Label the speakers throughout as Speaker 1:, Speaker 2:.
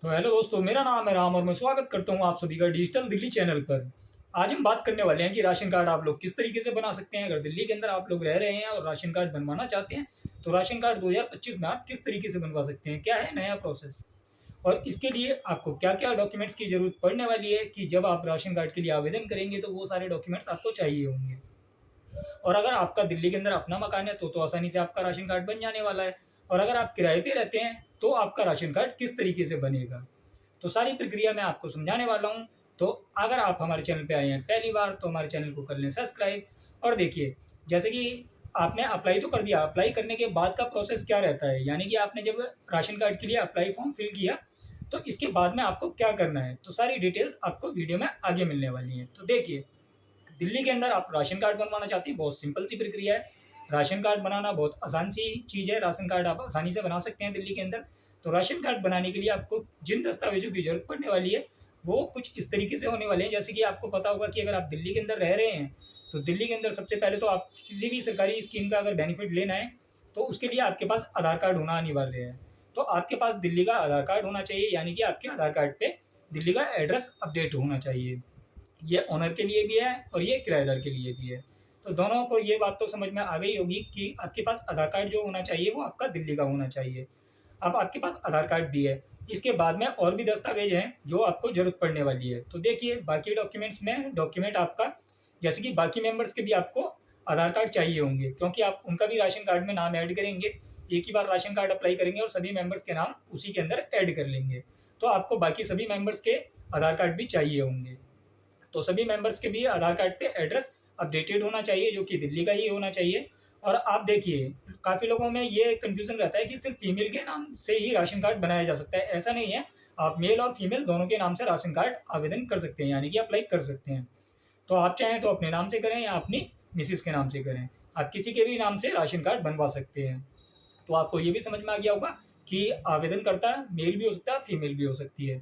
Speaker 1: तो हेलो दोस्तों, मेरा नाम है राम और मैं स्वागत करता हूं आप सभी का डिजिटल दिल्ली चैनल पर। आज हम बात करने वाले हैं कि राशन कार्ड आप लोग किस तरीके से बना सकते हैं। अगर दिल्ली के अंदर आप लोग रह रहे हैं और राशन कार्ड बनवाना चाहते हैं तो राशन कार्ड 2025 में आप किस तरीके से बनवा सकते हैं, क्या है नया प्रोसेस और इसके लिए आपको क्या क्या डॉक्यूमेंट्स की जरूरत पड़ने वाली है कि जब आप राशन कार्ड के लिए आवेदन करेंगे तो वो सारे डॉक्यूमेंट्स आपको चाहिए होंगे। और अगर आपका दिल्ली के अंदर अपना मकान है तो आसानी से आपका राशन कार्ड बन जाने वाला है। और अगर आप किराए पे रहते हैं तो आपका राशन कार्ड किस तरीके से बनेगा, तो सारी प्रक्रिया मैं आपको समझाने वाला हूँ। तो अगर आप हमारे चैनल पे आए हैं पहली बार तो हमारे चैनल को कर लें सब्सक्राइब। और देखिए, जैसे कि आपने अप्लाई तो कर दिया, अप्लाई करने के बाद का प्रोसेस क्या रहता है, यानी कि आपने जब राशन कार्ड के लिए अप्लाई फॉर्म फिल किया तो इसके बाद में आपको क्या करना है, तो सारी डिटेल्स आपको वीडियो में आगे मिलने वाली हैं। तो देखिए, दिल्ली के अंदर आप राशन कार्ड बनवाना चाहते हैं, बहुत सिंपल सी प्रक्रिया है। राशन कार्ड बनाना बहुत आसान सी चीज़ है, राशन कार्ड आप आसानी से बना सकते हैं दिल्ली के अंदर। तो राशन कार्ड बनाने के लिए आपको जिन दस्तावेजों की जरूरत पड़ने वाली है वो कुछ इस तरीके से होने वाले हैं। जैसे कि आपको पता होगा कि अगर आप दिल्ली के अंदर रह रहे हैं तो दिल्ली के अंदर सबसे पहले तो आप किसी भी सरकारी स्कीम का अगर बेनिफिट लेना है तो उसके लिए आपके पास आधार कार्ड होना अनिवार्य है। तो आपके पास दिल्ली का आधार कार्ड होना चाहिए, यानी कि आपके आधार कार्ड पे दिल्ली का एड्रेस अपडेट होना चाहिए। ये ओनर के लिए भी है और ये किराएदार के लिए भी है। तो दोनों को ये बात तो समझ में आ गई होगी कि आपके पास आधार कार्ड जो होना चाहिए वो आपका दिल्ली का होना चाहिए। अब आपके पास आधार कार्ड भी है, इसके बाद में और भी दस्तावेज हैं जो आपको जरूरत पड़ने वाली है। तो देखिए, बाकी डॉक्यूमेंट्स में डॉक्यूमेंट आपका, जैसे कि बाकी मेंबर्स के भी आपको आधार कार्ड चाहिए होंगे क्योंकि आप उनका भी राशन कार्ड में नाम ऐड करेंगे। एक ही बार राशन कार्ड अप्लाई करेंगे और सभी मेंबर्स के नाम उसी के अंदर ऐड कर लेंगे। तो आपको बाकी सभी मेंबर्स के आधार कार्ड भी चाहिए होंगे। तो सभी मेंबर्स के भी आधार कार्ड पे एड्रेस अपडेटेड होना चाहिए जो कि दिल्ली का ही होना चाहिए। और आप देखिए, काफ़ी लोगों में ये कन्फ्यूज़न रहता है कि सिर्फ फीमेल के नाम से ही राशन कार्ड बनाया जा सकता है। ऐसा नहीं है, आप मेल और फीमेल दोनों के नाम से राशन कार्ड आवेदन कर सकते हैं, यानी कि अप्लाई कर सकते हैं। तो आप चाहें तो अपने नाम से करें या अपनी मिसिस के नाम से करें, आप किसी के भी नाम से राशन कार्ड बनवा सकते हैं। तो आपको ये भी समझ में आ गया होगा कि आवेदनकर्ता मेल भी हो सकता है, फीमेल भी हो सकती है।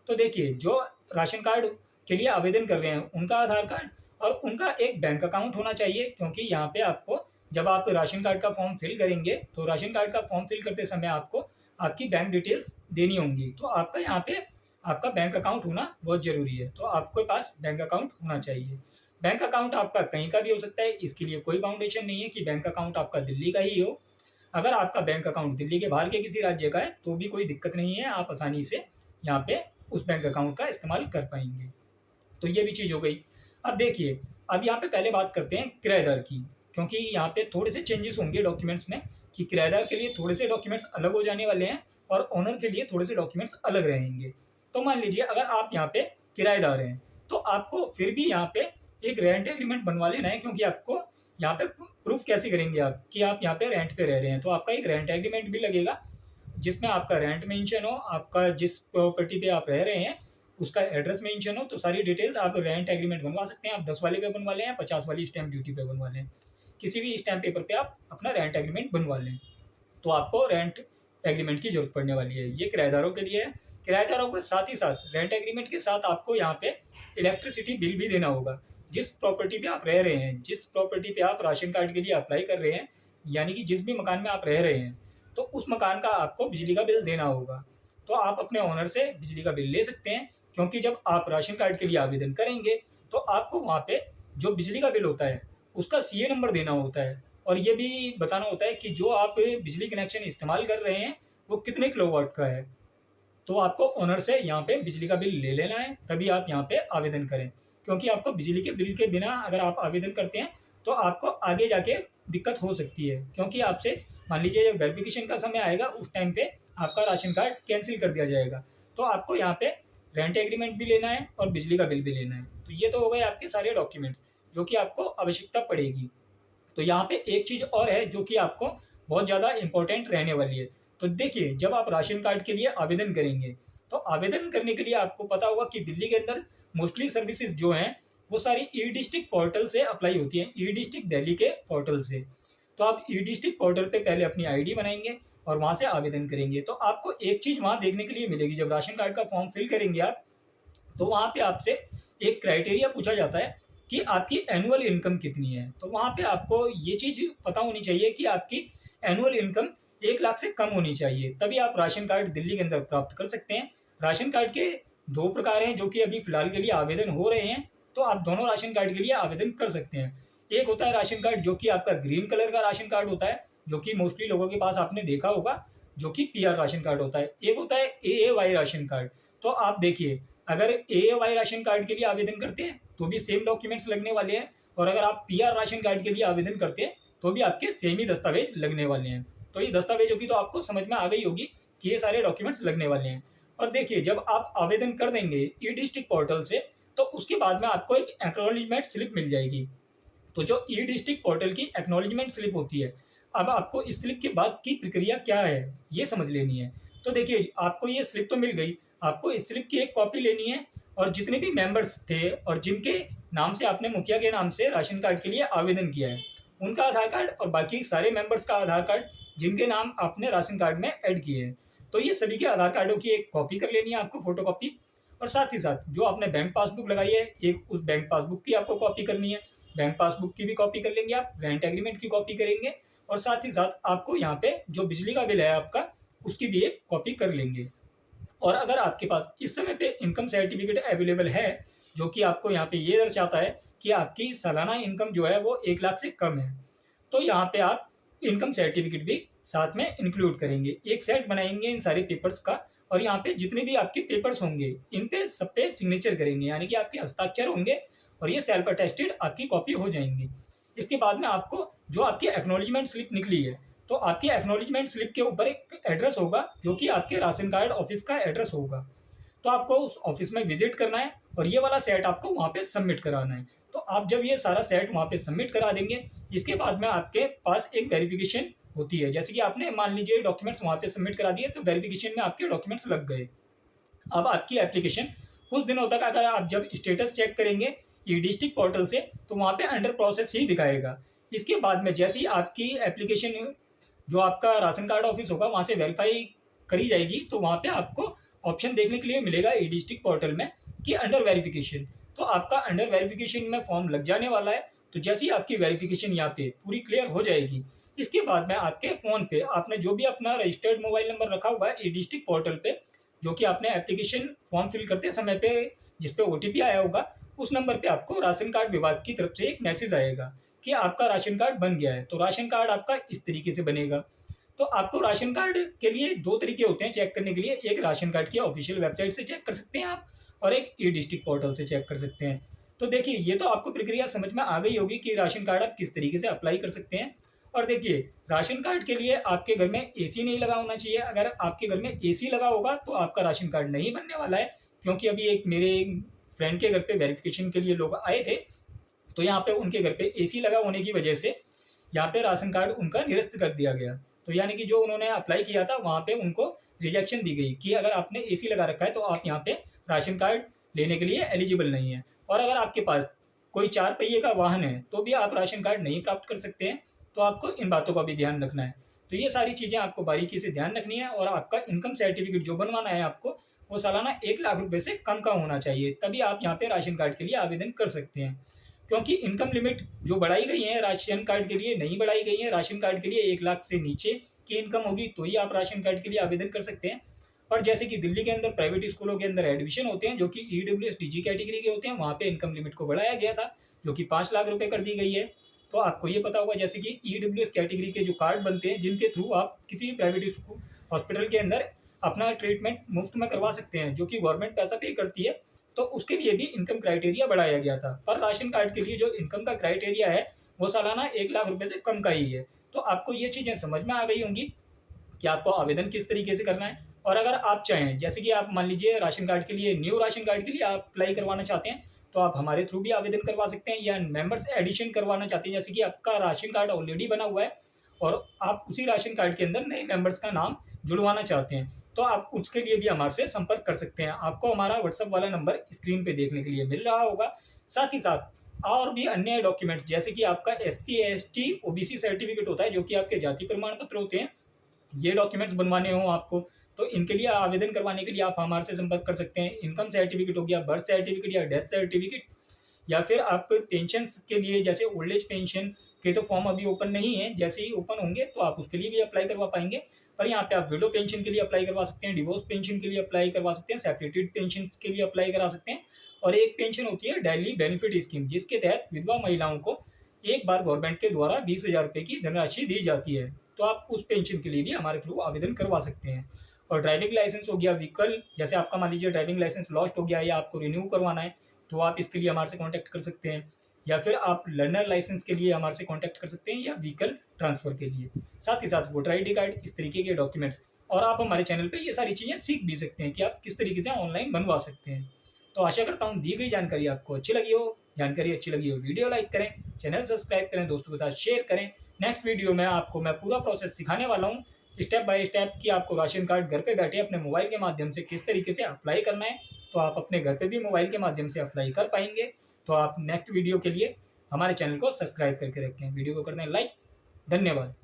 Speaker 1: तो देखिए, जो राशन कार्ड के लिए आवेदन कर रहे हैं उनका आधार कार्ड और उनका एक बैंक अकाउंट होना चाहिए, क्योंकि यहाँ पे आपको जब आप राशन कार्ड का फॉर्म फिल करेंगे तो राशन कार्ड का फॉर्म फिल करते समय आपको आपकी बैंक डिटेल्स देनी होंगी। तो आपका यहाँ पे आपका बैंक अकाउंट होना बहुत ज़रूरी है। तो आपके पास बैंक अकाउंट होना चाहिए। बैंक अकाउंट आपका कहीं का भी हो सकता है, इसके लिए कोई बाउंडेशन नहीं है कि बैंक अकाउंट आपका दिल्ली का ही हो। अगर आपका बैंक अकाउंट दिल्ली के बाहर के किसी राज्य का है तो भी कोई दिक्कत नहीं है, आप आसानी से यहाँ पे उस बैंक अकाउंट का इस्तेमाल कर पाएंगे। तो ये भी चीज़ हो गई। अब देखिए, अब यहाँ पे पहले बात करते हैं किराएदार की, क्योंकि यहाँ पे थोड़े से चेंजेस होंगे डॉक्यूमेंट्स में कि किराएदार के लिए थोड़े से डॉक्यूमेंट्स अलग हो जाने वाले हैं और ओनर के लिए थोड़े से डॉक्यूमेंट्स अलग रहेंगे। तो मान लीजिए, अगर आप यहाँ पे किराएदार हैं तो आपको फिर भी यहाँ पे एक रेंट एग्रीमेंट बनवा लेना है, क्योंकि आपको यहाँ पे प्रूफ कैसे करेंगे आप कि आप यहाँ पे रेंट पे रह रहे हैं। तो आपका एक रेंट एग्रीमेंट भी लगेगा जिसमें आपका रेंट मेंशन हो, आपका जिस प्रॉपर्टी पे आप रह रहे हैं उसका एड्रेस मेंशन हो। तो सारी डिटेल्स आप रेंट एग्रीमेंट बनवा सकते हैं। आप 10 वाले पे बनवा लें या 50 वाली स्टैंप ड्यूटी पे बनवा लें, किसी भी स्टैंप पेपर पे आप अपना रेंट एग्रीमेंट बनवा लें। तो आपको रेंट एग्रीमेंट की जरूरत पड़ने वाली है। ये किराएदारों के लिए है। किराएदारों के साथ ही साथ रेंट एग्रीमेंट के साथ आपको यहाँ पे इलेक्ट्रिसिटी बिल भी देना होगा। जिस प्रॉपर्टी पे आप रह रहे हैं, जिस प्रॉपर्टी पे आप राशन कार्ड के लिए अप्लाई कर रहे हैं, यानी कि जिस भी मकान में आप रह रहे हैं, तो उस मकान का आपको बिजली का बिल देना होगा। तो आप अपने ओनर से बिजली का बिल ले सकते हैं, क्योंकि जब आप राशन कार्ड के लिए आवेदन करेंगे तो आपको वहाँ पे जो बिजली का बिल होता है उसका सीए नंबर देना होता है और ये भी बताना होता है कि जो आप बिजली कनेक्शन इस्तेमाल कर रहे हैं वो कितने किलोवाट का है। तो आपको ओनर से यहाँ पे बिजली का बिल ले लेना है, तभी आप यहाँ पे आवेदन करें। क्योंकि आपको बिजली के बिल के बिना अगर आप आवेदन करते हैं तो आपको आगे जाके दिक्कत हो सकती है, क्योंकि आपसे मान लीजिए जब वेरिफिकेशन का समय आएगा उस टाइम पे आपका राशन कार्ड कैंसिल कर दिया जाएगा। तो आपको यहाँ पे रेंट एग्रीमेंट भी लेना है और बिजली का बिल भी लेना है। तो ये तो हो गए आपके सारे डॉक्यूमेंट्स जो कि आपको आवश्यकता पड़ेगी। तो यहाँ पे एक चीज़ और है जो कि आपको बहुत ज़्यादा इंपॉर्टेंट रहने वाली है। तो देखिए, जब आप राशन कार्ड के लिए आवेदन करेंगे तो आवेदन करने के लिए आपको पता होगा कि दिल्ली के अंदर मोस्टली सर्विसेज जो हैं वो सारी ई डिस्ट्रिक्ट पोर्टल से अप्लाई होती हैं, ई डिस्ट्रिक्ट दिल्ली के पोर्टल से। तो आप ई डिस्ट्रिक्ट पोर्टल पे पहले अपनी आईडी बनाएंगे और वहाँ से आवेदन करेंगे। तो आपको एक चीज़ वहाँ देखने के लिए मिलेगी, जब राशन कार्ड का फॉर्म फिल करेंगे आप तो वहाँ पे आपसे एक क्राइटेरिया पूछा जाता है कि आपकी एनुअल इनकम कितनी है। तो वहाँ पे आपको ये चीज़ पता होनी चाहिए कि आपकी एनुअल इनकम 1 लाख से कम होनी चाहिए, तभी आप राशन कार्ड दिल्ली के अंदर प्राप्त कर सकते हैं। राशन कार्ड के दो प्रकार हैं जो कि अभी फिलहाल के लिए आवेदन हो रहे हैं, तो आप दोनों राशन कार्ड के लिए आवेदन कर सकते हैं। एक होता है राशन कार्ड जो कि आपका ग्रीन कलर का राशन कार्ड होता है, जो कि मोस्टली लोगों के पास आपने देखा होगा, जो कि पीआर राशन कार्ड होता है। एक होता है एएवाई राशन कार्ड। तो आप देखिए, अगर एएवाई राशन कार्ड के लिए आवेदन करते हैं तो भी सेम डॉक्यूमेंट्स लगने वाले हैं, और अगर आप पीआर राशन कार्ड के लिए आवेदन करते हैं तो भी आपके सेम ही दस्तावेज लगने वाले हैं। तो ये दस्तावेजों की तो आपको समझ में आ गई होगी कि ये सारे डॉक्यूमेंट्स लगने वाले हैं। और देखिए, जब आप आवेदन कर देंगे ई डिस्ट्रिक्ट पोर्टल से, तो उसके बाद में आपको एक एक्नॉलेजमेंट स्लिप मिल जाएगी। तो जो ई डिस्ट्रिक्ट पोर्टल की एक्नॉलेजमेंट स्लिप होती है, अब आपको इस स्लिप के बाद की प्रक्रिया क्या है ये समझ लेनी है। तो देखिए, आपको ये स्लिप तो मिल गई, आपको इस स्लिप की एक कॉपी लेनी है, और जितने भी मेंबर्स थे और जिनके नाम से आपने मुखिया के नाम से राशन कार्ड के लिए आवेदन किया है, उनका आधार कार्ड और बाकी सारे मेंबर्स का आधार कार्ड जिनके नाम आपने राशन कार्ड में ऐड किए हैं, तो ये सभी के आधार कार्डों की एक कॉपी कर लेनी है आपको, फोटो कॉपी। और साथ ही साथ जो आपने बैंक पासबुक लगाई है, एक उस बैंक पासबुक की आपको कॉपी करनी है। बैंक पासबुक की भी कॉपी कर लेंगे आप, रेंट एग्रीमेंट की कॉपी करेंगे, और साथ ही साथ आपको यहाँ पे जो बिजली का बिल है आपका, उसकी भी एक कॉपी कर लेंगे। और अगर आपके पास इस समय पे इनकम सर्टिफिकेट अवेलेबल है, जो कि आपको यहाँ पे ये दर्शाता है कि आपकी सालाना इनकम जो है वो 1 लाख से कम है, तो यहाँ पे आप इनकम सर्टिफिकेट भी साथ में इंक्लूड करेंगे। एक सेट बनाएंगे इन सारे पेपर्स का, और यहाँ पे जितने भी आपके पेपर्स होंगे इन पे सब पे सिग्नेचर करेंगे, यानी कि आपके हस्ताक्षर होंगे, और ये सेल्फ अटेस्टेड आपकी कॉपी हो जाएंगी। इसके बाद में आपको जो आपकी एक्नॉलेजमेंट स्लिप निकली है, तो आपकी एक्नॉलेजमेंट स्लिप के ऊपर एक एड्रेस होगा जो कि आपके राशन कार्ड ऑफिस का एड्रेस होगा। तो आपको उस ऑफिस में विजिट करना है, और ये वाला सेट आपको वहाँ पे सबमिट कराना है। तो आप जब ये सारा सेट वहाँ पे सबमिट करा देंगे, इसके बाद में आपके पास एक वेरिफिकेशन होती है। जैसे कि आपने मान लीजिए डॉक्यूमेंट्स वहाँ पे सबमिट करा दिए, तो वेरिफिकेशन में आपके डॉक्यूमेंट्स लग गए। अब आपकी एप्लीकेशन कुछ दिनों तक, अगर आप जब स्टेटस चेक करेंगे ई डिस्ट्रिक्ट पोर्टल से, तो वहाँ पे अंडर प्रोसेस ही दिखाएगा। इसके बाद में जैसे ही आपकी एप्लीकेशन जो आपका राशन कार्ड ऑफिस होगा वहाँ से वेरीफाई करी जाएगी, तो वहाँ पे आपको ऑप्शन देखने के लिए मिलेगा ई डिस्ट्रिक्ट पोर्टल में कि अंडर वेरिफिकेशन। तो आपका अंडर वेरिफिकेशन में फॉर्म लग जाने वाला है। तो जैसे ही आपकी वेरिफिकेशन यहाँ पे पूरी क्लियर हो जाएगी, इसके बाद में आपके फ़ोन पे आपने जो भी अपना रजिस्टर्ड मोबाइल नंबर रखा हुआ है ई डिस्ट्रिक्ट पोर्टल पे, जो कि आपने एप्लीकेशन फॉर्म फिल करते समय पे जिस पे ओटीपी आया होगा, उस नंबर पे आपको राशन कार्ड विभाग की तरफ से एक मैसेज आएगा कि आपका राशन कार्ड बन गया है। तो राशन कार्ड आपका इस तरीके से बनेगा। तो आपको राशन कार्ड के लिए दो तरीके होते हैं चेक करने के लिए, एक राशन कार्ड की ऑफिशियल वेबसाइट से चेक कर सकते हैं आप, और एक ई डिस्ट्रिक्ट पोर्टल से चेक कर सकते हैं। तो देखिए, ये तो आपको प्रक्रिया समझ में आ गई होगी कि राशन कार्ड आप किस तरीके से अप्लाई कर सकते हैं। और देखिए, राशन कार्ड के लिए आपके घर में एसी नहीं लगा होना चाहिए। अगर आपके घर में एसी लगा होगा तो आपका राशन कार्ड नहीं बनने वाला है, क्योंकि अभी एक मेरे फ्रेंड के घर पे वेरिफिकेशन के लिए लोग आए थे, तो यहाँ पे उनके घर पे एसी लगा होने की वजह से यहाँ पे राशन कार्ड उनका निरस्त कर दिया गया। तो यानी कि जो उन्होंने अप्लाई किया था वहाँ पे उनको रिजेक्शन दी गई कि अगर आपने एसी लगा रखा है तो आप यहाँ पे राशन कार्ड लेने के लिए एलिजिबल नहीं है। और अगर आपके पास कोई 4 पहिए का वाहन है तो भी आप राशन कार्ड नहीं प्राप्त कर सकते हैं। तो आपको इन बातों का भी ध्यान रखना है। तो ये सारी चीज़ें आपको बारीकी से ध्यान रखनी है, और आपका इनकम सर्टिफिकेट जो बनवाना है आपको, वो सालाना 1 लाख रुपए से कम का होना चाहिए, तभी आप यहाँ पे राशन कार्ड के लिए आवेदन कर सकते हैं। क्योंकि इनकम लिमिट जो बढ़ाई गई है राशन कार्ड के लिए नहीं बढ़ाई गई है। राशन कार्ड के लिए 1 लाख से नीचे की इनकम होगी तो ही आप राशन कार्ड के लिए आवेदन कर सकते हैं। और जैसे कि दिल्ली के अंदर प्राइवेट स्कूलों के अंदर एडमिशन होते हैं जो कि EWS DG कैटेगरी के होते हैं, वहाँ पे इनकम लिमिट को बढ़ाया गया था, जो कि 5 लाख रुपए कर दी गई है। तो आपको ये पता होगा जैसे कि EWS कैटेगरी के जो कार्ड बनते हैं, जिनके थ्रू आप किसी भी प्राइवेट स्कूल हॉस्पिटल के अंदर अपना ट्रीटमेंट मुफ्त में करवा सकते हैं, जो कि गवर्नमेंट पैसा पे करती है, तो उसके लिए भी इनकम क्राइटेरिया बढ़ाया गया था। पर राशन कार्ड के लिए जो इनकम का क्राइटेरिया है वो सालाना 1 लाख रुपए से कम का ही है। तो आपको ये चीज़ें समझ में आ गई होंगी कि आपको आवेदन किस तरीके से करना है। और अगर आप चाहें, जैसे कि आप मान लीजिए राशन कार्ड के लिए, न्यू राशन कार्ड के लिए आप अप्लाई करवाना चाहते हैं, तो आप हमारे थ्रू भी आवेदन करवा सकते हैं, या मेंबर्स एडिशन करवाना चाहते हैं, जैसे कि आपका राशन कार्ड ऑलरेडी बना हुआ है और आप उसी राशन कार्ड के अंदर नए मेंबर्स का नाम जुड़वाना चाहते हैं, तो आप उसके लिए भी हमारे से संपर्क कर सकते हैं। आपको हमारा व्हाट्सएप वाला नंबर स्क्रीन पे देखने के लिए मिल रहा होगा। साथ ही साथ और भी अन्य डॉक्यूमेंट्स, जैसे कि आपका SC ST OBC सर्टिफिकेट होता है, जो कि आपके जाति प्रमाण पत्र होते हैं, ये डॉक्यूमेंट्स बनवाने हो आपको, तो इनके लिए आवेदन करवाने के लिए आप हमारे से संपर्क कर सकते हैं। इनकम सर्टिफिकेट हो गया, बर्थ सर्टिफिकेट या डेथ सर्टिफिकेट, या फिर आप पेंशन के लिए, जैसे ओल्ड एज पेंशन के तो फॉर्म अभी ओपन नहीं है, जैसे ही ओपन होंगे तो आप उसके लिए भी अप्लाई करवा पाएंगे। पर यहाँ पे आप विडो पेंशन के लिए अप्लाई करवा सकते हैं, डिवोर्स पेंशन के लिए अप्लाई करवा सकते हैं, सेपरेटेड पेंशन के लिए अप्लाई करा सकते हैं। और एक पेंशन होती है डेली बेनिफिट स्कीम, जिसके तहत विधवा महिलाओं को एक बार गवर्नमेंट के द्वारा 20,000 रुपये की धनराशि दी जाती है। तो आप उस पेंशन के लिए भी हमारे थ्रू आवेदन करवा सकते हैं। और ड्राइविंग लाइसेंस हो गया, व्हीकल, जैसे आपका मान लीजिए ड्राइविंग लाइसेंस लॉस्ट हो गया या आपको रिन्यू करवाना है, तो आप इसके लिए हमारे से कॉन्टैक्ट कर सकते हैं। या फिर आप लर्नर लाइसेंस के लिए हमारे से कॉन्टैक्ट कर सकते हैं, या व्हीकल ट्रांसफर के लिए, साथ ही साथ वोटर ID कार्ड, इस तरीके के डॉक्यूमेंट्स। और आप हमारे चैनल पे ये सारी चीज़ें सीख भी सकते हैं कि आप किस तरीके से ऑनलाइन बनवा सकते हैं। तो आशा करता हूँ दी गई जानकारी आपको अच्छी लगी हो। जानकारी अच्छी लगी हो वीडियो लाइक करें, चैनल सब्सक्राइब करें, दोस्तों के साथ शेयर करें। नेक्स्ट वीडियो में आपको मैं पूरा प्रोसेस सिखाने वाला हूँ, स्टेप बाय स्टेप, कि आपको राशन कार्ड घर पे बैठे अपने मोबाइल के माध्यम से किस तरीके से अप्लाई करना है। तो आप अपने घर पे भी मोबाइल के माध्यम से अप्लाई कर पाएंगे। तो आप नेक्स्ट वीडियो के लिए हमारे चैनल को सब्सक्राइब करके रखें, वीडियो को कर दें लाइक। धन्यवाद।